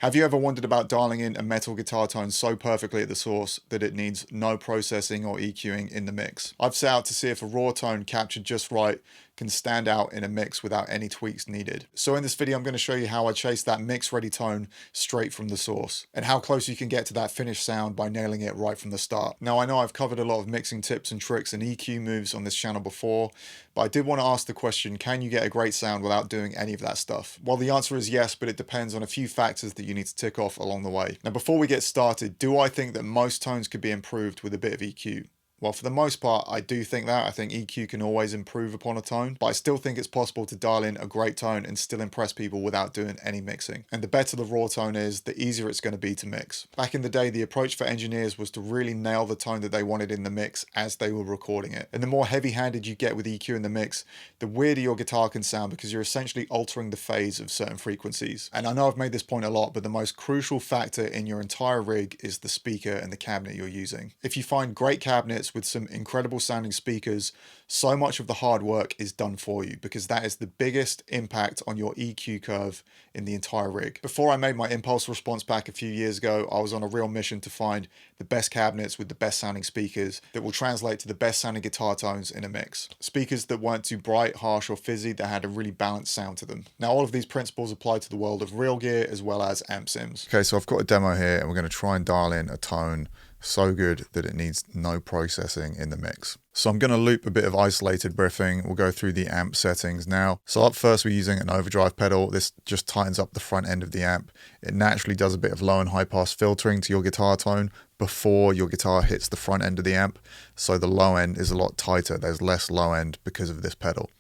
Have you ever wondered about dialing in a metal guitar tone so perfectly at the source that it needs no processing or EQing in the mix? I've set out to see if a raw tone captured just right can stand out in a mix without any tweaks needed. So in this video, I'm going to show you how I chase that mix ready tone straight from the source and how close you can get to that finished sound by nailing it right from the start. Now, I know I've covered a lot of mixing tips and tricks and EQ moves on this channel before, but I did want to ask the question, can you get a great sound without doing any of that stuff? Well, the answer is yes, but it depends on a few factors that you need to tick off along the way. Now, before we get started, do I think that most tones could be improved with a bit of EQ? Well, for the most part, I do think that. I think EQ can always improve upon a tone, but I still think it's possible to dial in a great tone and still impress people without doing any mixing. And the better the raw tone is, the easier it's going to be to mix. Back in the day, the approach for engineers was to really nail the tone that they wanted in the mix as they were recording it. And the more heavy-handed you get with EQ in the mix, the weirder your guitar can sound because you're essentially altering the phase of certain frequencies. And I know I've made this point a lot, but the most crucial factor in your entire rig is the speaker and the cabinet you're using. If you find great cabinets with some incredible sounding speakers, so much of the hard work is done for you because that is the biggest impact on your EQ curve in the entire rig. Before I made my impulse response pack a few years ago, I was on a real mission to find the best cabinets with the best sounding speakers that will translate to the best sounding guitar tones in a mix. Speakers that weren't too bright, harsh or fizzy, that had a really balanced sound to them. Now, all of these principles apply to the world of real gear as well as amp sims. Okay, so I've got a demo here and we're going to try and dial in a tone so good that it needs no processing in the mix. So I'm going to loop a bit of isolated riffing. We'll go through the amp settings now. So up first, we're using an overdrive pedal. This just tightens up the front end of the amp. It naturally does a bit of low and high pass filtering to your guitar tone before your guitar hits the front end of the amp. So the low end is a lot tighter. There's less low end because of this pedal,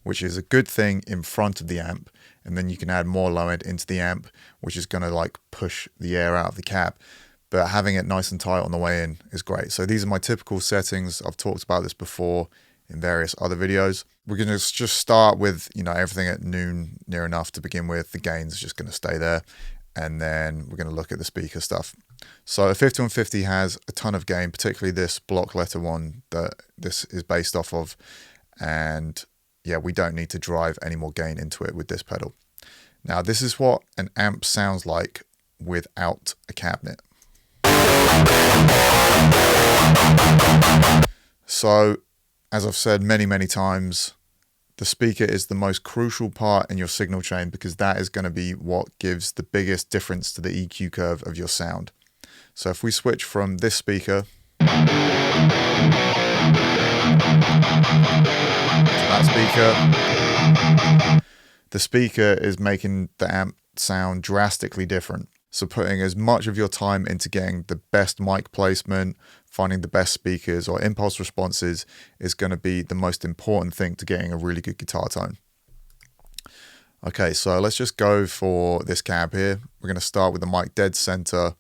which is a good thing in front of the amp. And then you can add more low end into the amp, which is going to like push the air out of the cab. But having it nice and tight on the way in is great. So these are my typical settings. I've talked about this before in various other videos. We're going to just start with, everything at noon near enough to begin with. The gain's just going to stay there. And then we're going to look at the speaker stuff. So a 5150 has a ton of gain, particularly this block letter one that this is based off of. And yeah, we don't need to drive any more gain into it with this pedal. Now, this is what an amp sounds like without a cabinet. So, as I've said many times, the speaker is the most crucial part in your signal chain because that is going to be what gives the biggest difference to the EQ curve of your sound. So if we switch from this speaker to that speaker, the speaker is making the amp sound drastically different. So putting as much of your time into getting the best mic placement, finding the best speakers or impulse responses is going to be the most important thing to getting a really good guitar tone. Okay, so let's just go for this cab here. We're going to start with the mic dead center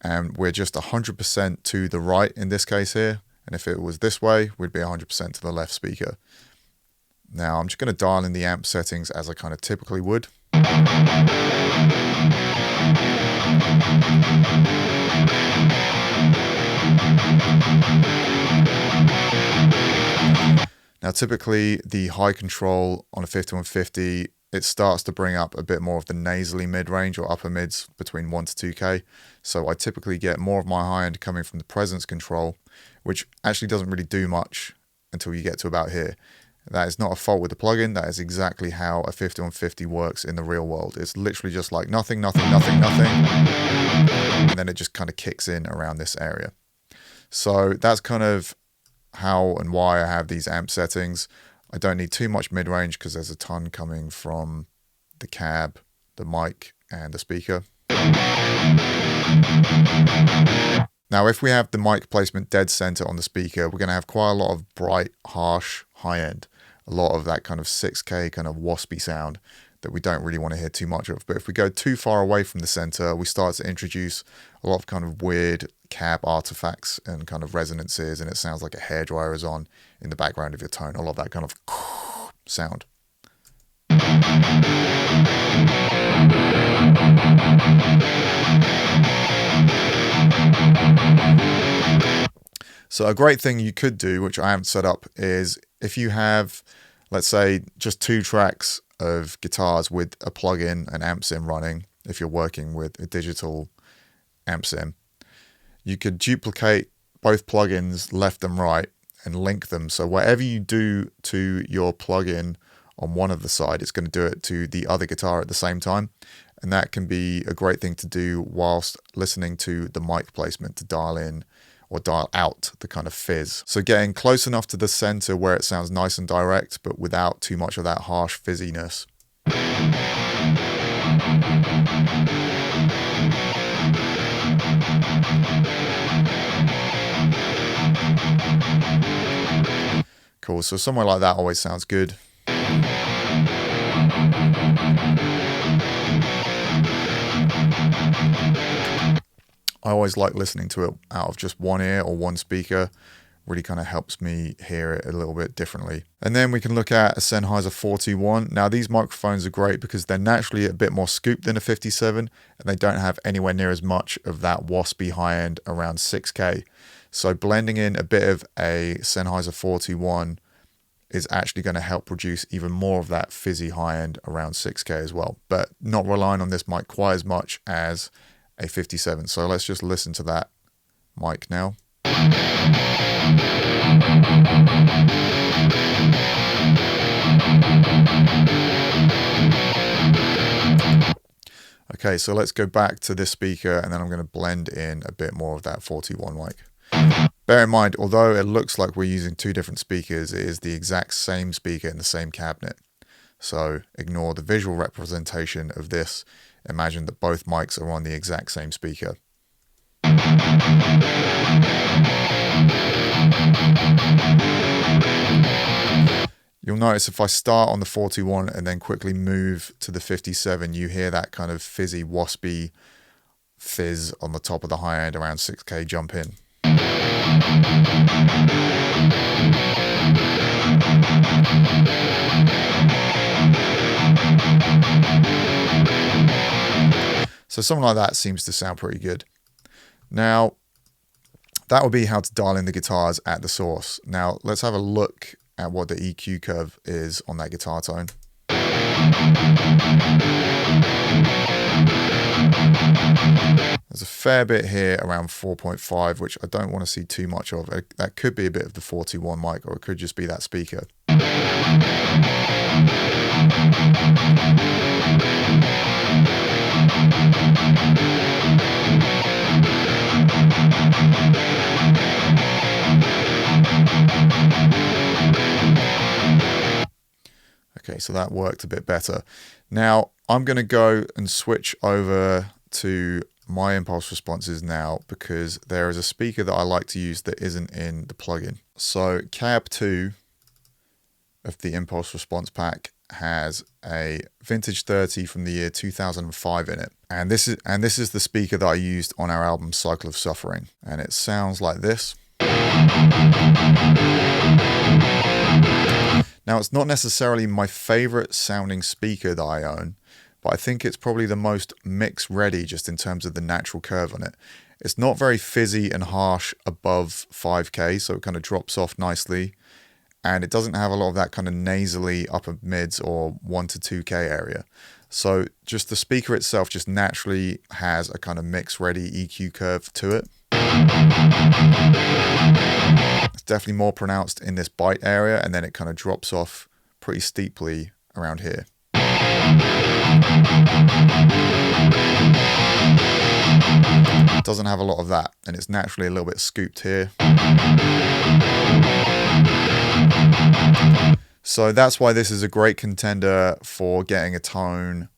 and we're just 100% to the right in this case here. And if it was this way, we'd be 100% to the left speaker. Now I'm just going to dial in the amp settings as I kind of typically would. Now typically the high control on a 5150, it starts to bring up a bit more of the nasally mid-range or upper mids between 1 to 2K. So I typically get more of my high end coming from the presence control, which actually doesn't really do much until you get to about here. That is not a fault with the plugin. That is exactly how a 5150 works in the real world. It's literally just like nothing. And then it just kind of kicks in around this area. So that's kind of how and why I have these amp settings. I don't need too much mid-range because there's a ton coming from the cab, the mic, and the speaker. Now, if we have the mic placement dead center on the speaker, we're going to have quite a lot of bright, harsh, high end. A lot of that kind of 6K kind of waspy sound that we don't really want to hear too much of. But if we go too far away from the center, we start to introduce a lot of kind of weird cab artifacts and kind of resonances, and it sounds like a hairdryer is on in the background of your tone. A lot of that kind of sound. So a great thing you could do, which I haven't set up, is if you have, let's say, just 2 tracks of guitars with a plugin, an amp sim running, if you're working with a digital amp sim. You could duplicate both plugins left and right and link them. So whatever you do to your plugin on one of the side, it's going to do it to the other guitar at the same time. And that can be a great thing to do whilst listening to the mic placement to dial in or dial out the kind of fizz. So getting close enough to the center where it sounds nice and direct, but without too much of that harsh fizziness. Cool, so somewhere like that always sounds good. I always like listening to it out of just one ear or one speaker. Really kind of helps me hear it a little bit differently. And then we can look at a Sennheiser 41. Now these microphones are great because they're naturally a bit more scooped than a 57 and they don't have anywhere near as much of that waspy high end around 6K. So blending in a bit of a Sennheiser 41 is actually going to help produce even more of that fizzy high end around 6K as well, but not relying on this mic quite as much as a 57. So let's just listen to that mic now. Okay, so let's go back to this speaker and then I'm going to blend in a bit more of that 41 mic. Bear in mind, although it looks like we're using two different speakers, it is the exact same speaker in the same cabinet. So ignore the visual representation of this. Imagine that both mics are on the exact same speaker. You'll notice if I start on the 41 and then quickly move to the 57, you hear that kind of fizzy, waspy fizz on the top of the high end around 6K jump in. So something like that seems to sound pretty good. Now, that would be how to dial in the guitars at the source. Now, let's have a look at what the EQ curve is on that guitar tone. There's a fair bit here around 4.5, which I don't want to see too much of. That could be a bit of the 41 mic, or it could just be that speaker. Okay, so that worked a bit better. Now, I'm going to go and switch over to my impulse responses now because there is a speaker that I like to use that isn't in the plugin. So Cab 2 of the impulse response pack has a vintage 30 from the year 2005 in it. And this is the speaker that I used on our album Cycle of Suffering. And it sounds like this. Now, it's not necessarily my favorite sounding speaker that I own, but I think it's probably the most mix ready just in terms of the natural curve on it. It's not very fizzy and harsh above 5K, so it kind of drops off nicely. And it doesn't have a lot of that kind of nasally upper mids or 1 to 2K area. So just the speaker itself just naturally has a kind of mix ready EQ curve to it. It's definitely more pronounced in this bite area, and then it kind of drops off pretty steeply around here. Doesn't have a lot of that, and it's naturally a little bit scooped here. So that's why this is a great contender for getting a tone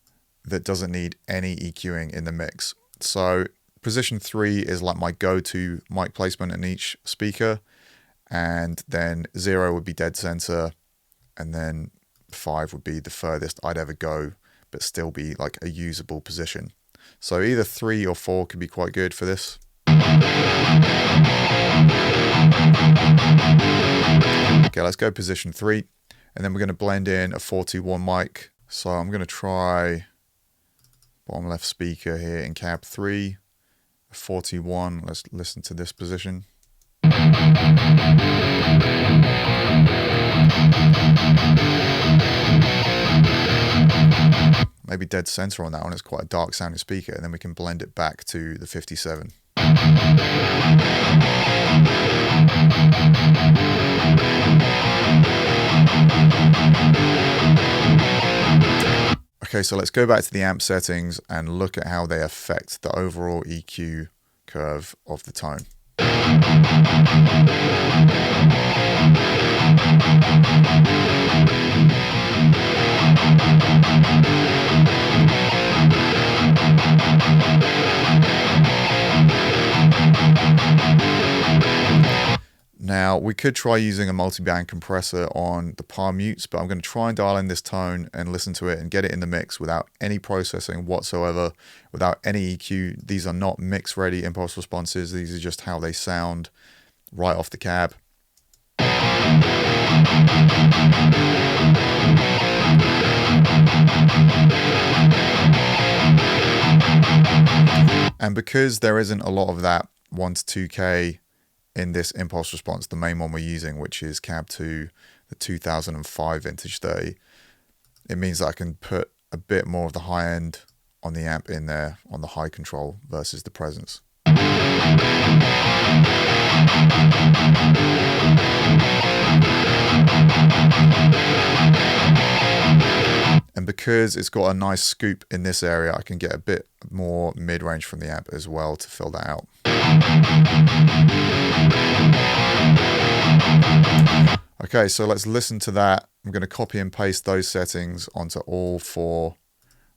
that doesn't need any EQing in the mix. So position 3 is like my go-to mic placement in each speaker, and then 0 would be dead center, and then 5 would be the furthest I'd ever go, but still be like a usable position. So either 3 or 4 could be quite good for this. Okay, let's go position 3, and then we're going to blend in a 41 mic. So I'm going to try bottom left speaker here in cab 3, 41. Let's listen to this position. maybe dead center on that one. It's quite a dark sounding speaker, and then we can blend it back to the 57. Okay, so let's go back to the amp settings and look at how they affect the overall EQ curve of the tone. Now, we could try using a multi-band compressor on the palm mutes, but I'm going to try and dial in this tone and listen to it and get it in the mix without any processing whatsoever, without any EQ. These are not mix-ready impulse responses. These are just how they sound right off the cab. And because there isn't a lot of that 1 to 2K in this impulse response, the main one we're using, which is cab 2, the 2005 vintage 30, it means that I can put a bit more of the high end on the amp in there on the high control versus the presence. And because it's got a nice scoop in this area, I can get a bit more mid-range from the amp as well to fill that out. Okay, so let's listen to that. I'm going to copy and paste those settings onto all 4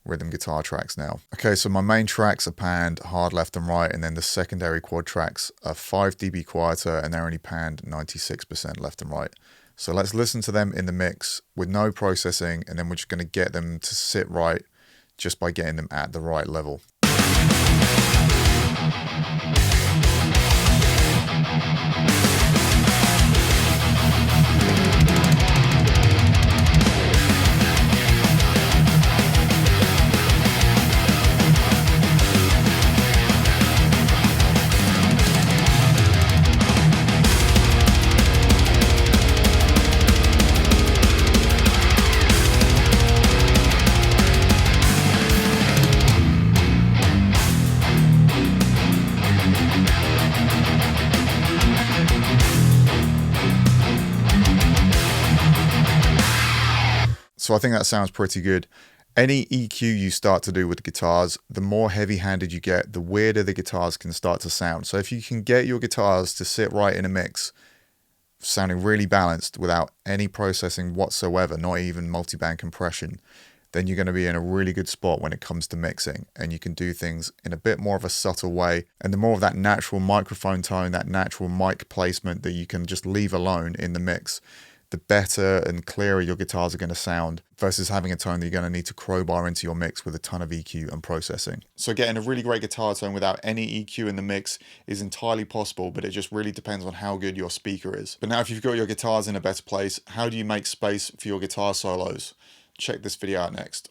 rhythm guitar tracks now. Okay, so my main tracks are panned hard left and right, and then the secondary quad tracks are 5 dB quieter, and they're only panned 96% left and right. So let's listen to them in the mix with no processing, and then we're just going to get them to sit right just by getting them at the right level. So I think that sounds pretty good. Any EQ you start to do with the guitars, the more heavy-handed you get, the weirder the guitars can start to sound. So if you can get your guitars to sit right in a mix, sounding really balanced without any processing whatsoever, not even multi-band compression, then you're going to be in a really good spot when it comes to mixing, and you can do things in a bit more of a subtle way. And the more of that natural microphone tone, that natural mic placement that you can just leave alone in the mix, the better and clearer your guitars are going to sound versus having a tone that you're going to need to crowbar into your mix with a ton of EQ and processing. So getting a really great guitar tone without any EQ in the mix is entirely possible, but it just really depends on how good your speaker is. But now if you've got your guitars in a better place, how do you make space for your guitar solos? Check this video out next.